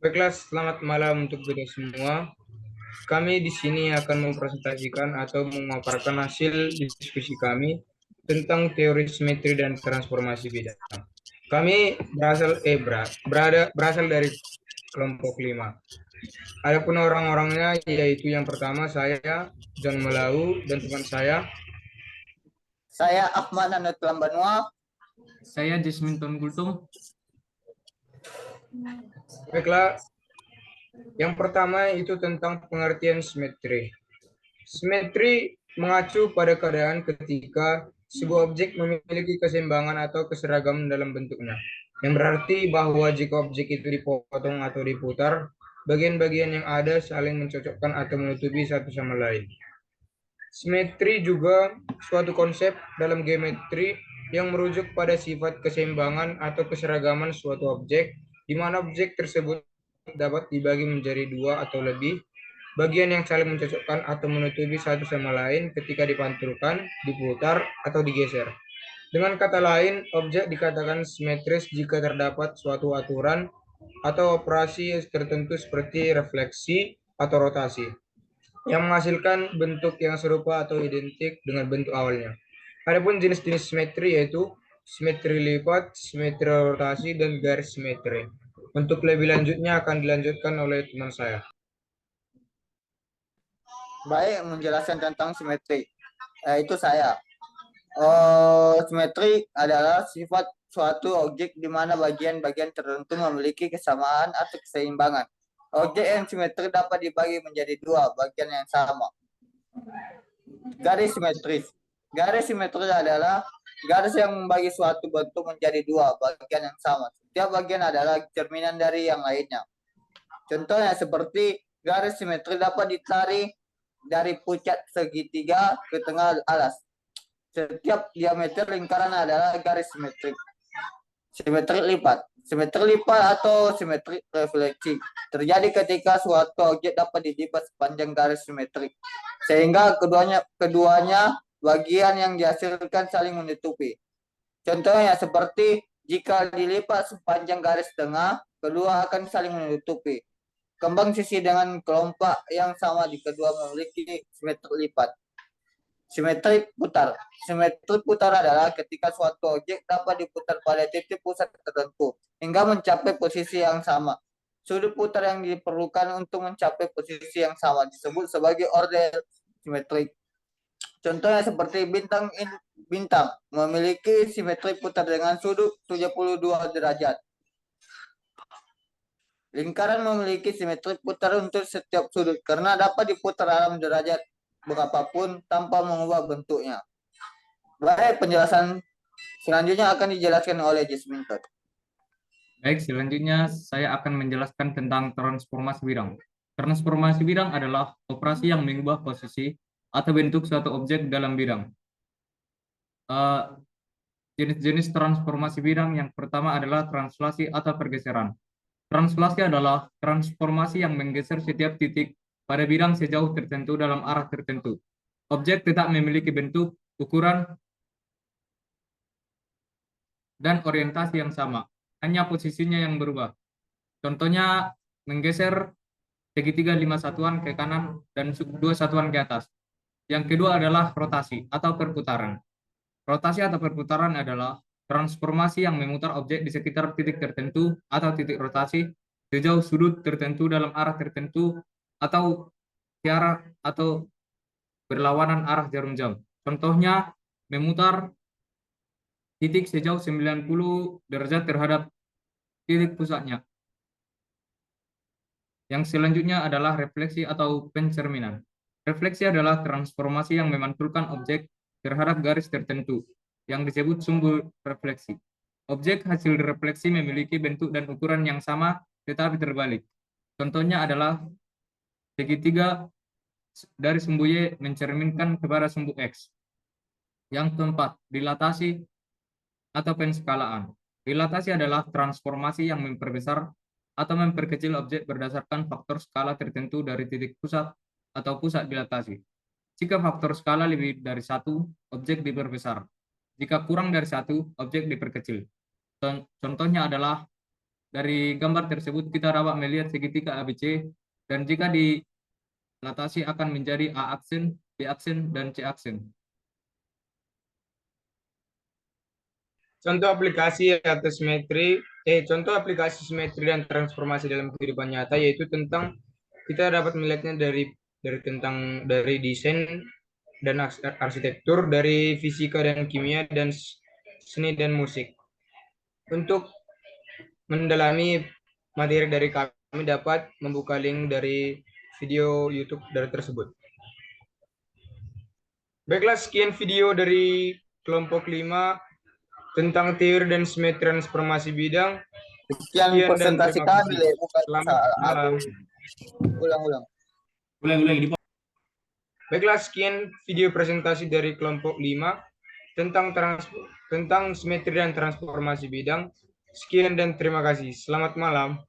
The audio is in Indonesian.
Baiklah, selamat malam untuk kita semua. Kami di sini akan mempresentasikan atau memaparkan hasil diskusi kami tentang teori simetri dan transformasi bidang. Kami berasal dari kelompok 5. Adapun orang-orangnya yaitu yang pertama saya John Melau dan teman Saya Ahmad Nanut Lambanua. Saya Jasmine Tunggultum. Baiklah, yang pertama itu tentang pengertian simetri. Simetri mengacu pada keadaan ketika sebuah objek memiliki keseimbangan atau keseragaman dalam bentuknya, yang berarti bahwa jika objek itu dipotong atau diputar, bagian-bagian yang ada saling mencocokkan atau menutupi satu sama lain. Simetri juga suatu konsep dalam geometri yang merujuk pada sifat keseimbangan atau keseragaman suatu objek, di mana objek tersebut dapat dibagi menjadi dua atau lebih bagian yang saling mencocokkan atau menutupi satu sama lain ketika dipantulkan, diputar, atau digeser. Dengan kata lain, objek dikatakan simetris jika terdapat suatu aturan atau operasi tertentu seperti refleksi atau rotasi yang menghasilkan bentuk yang serupa atau identik dengan bentuk awalnya. Adapun jenis-jenis simetri yaitu simetri lipat, simetri rotasi, dan garis simetri. Untuk lebih lanjutnya akan dilanjutkan oleh teman saya. Baik, menjelaskan tentang simetri. Itu saya. Simetri adalah sifat suatu objek di mana bagian-bagian tertentu memiliki kesamaan atau keseimbangan. Objek yang simetri dapat dibagi menjadi dua bagian yang sama. Garis simetris. Garis simetris adalah garis yang membagi suatu bentuk menjadi dua bagian yang sama. Setiap bagian adalah cerminan dari yang lainnya. Contohnya seperti garis simetri dapat ditarik dari puncak segitiga ke tengah alas. Setiap diameter lingkaran adalah garis simetrik. Simetri lipat. Simetri lipat atau simetri refleksi terjadi ketika suatu objek dapat dilipat sepanjang garis simetrik, sehingga keduanya bagian yang dihasilkan saling menutupi. Contohnya seperti jika dilipat sepanjang garis tengah, kedua akan saling menutupi. Kembang sisi dengan kelompok yang sama di kedua memiliki simetri lipat. Simetri putar. Simetri putar adalah ketika suatu objek dapat diputar pada titik pusat tertentu hingga mencapai posisi yang sama. Sudut putar yang diperlukan untuk mencapai posisi yang sama disebut sebagai order simetrik. Contohnya seperti bintang memiliki simetri putar dengan sudut 72 derajat. Lingkaran memiliki simetri putar untuk setiap sudut karena dapat diputar dalam derajat berapapun tanpa mengubah bentuknya. Baik, penjelasan selanjutnya akan dijelaskan oleh Jasmine. Baik, selanjutnya saya akan menjelaskan tentang transformasi bidang. Transformasi bidang adalah operasi yang mengubah posisi atau bentuk suatu objek dalam bidang. Jenis-jenis transformasi bidang yang pertama adalah translasi atau pergeseran. Translasi adalah transformasi yang menggeser setiap titik pada bidang sejauh tertentu dalam arah tertentu. Objek tetap memiliki bentuk, ukuran, dan orientasi yang sama, hanya posisinya yang berubah. Contohnya menggeser segitiga 5 satuan ke kanan dan 2 satuan ke atas. Yang kedua adalah rotasi atau perputaran. Rotasi atau perputaran adalah transformasi yang memutar objek di sekitar titik tertentu atau titik rotasi sejauh sudut tertentu dalam arah tertentu atau tiara atau berlawanan arah jarum jam. Contohnya memutar titik sejauh 90 derajat terhadap titik pusatnya. Yang selanjutnya adalah refleksi atau pencerminan. Refleksi adalah transformasi yang memantulkan objek terhadap garis tertentu, yang disebut sumber refleksi. Objek hasil refleksi memiliki bentuk dan ukuran yang sama, tetapi terbalik. Contohnya adalah segitiga dari sumbu Y mencerminkan kepada sumbu X. Yang keempat, dilatasi atau penskalaan. Dilatasi adalah transformasi yang memperbesar atau memperkecil objek berdasarkan faktor skala tertentu dari titik pusat atau pusat dilatasi. Jika faktor skala lebih dari 1, objek diperbesar. Jika kurang dari 1, objek diperkecil. Contohnya adalah Dari gambar tersebut kita dapat melihat segitiga ABC dan jika dilatasi akan menjadi A aksen, B aksen, dan C aksen. Contoh aplikasi contoh aplikasi simetri dan transformasi dalam kehidupan nyata yaitu tentang kita dapat melihatnya dari desain dan arsitektur, dari fisika dan kimia dan seni dan musik. Untuk mendalami materi dari kami dapat membuka link dari video YouTube dari tersebut. Baiklah, sekian video dari kelompok 5 tentang teori dan simetri transformasi bidang. Sekian Sekian dan presentasi terima kami, kasih. Le. Bukan Selamat salah. malam. Ulang-ulang. Baiklah, sekian video presentasi dari kelompok 5 tentang simetri dan transformasi bidang. Sekian dan terima kasih. Selamat malam.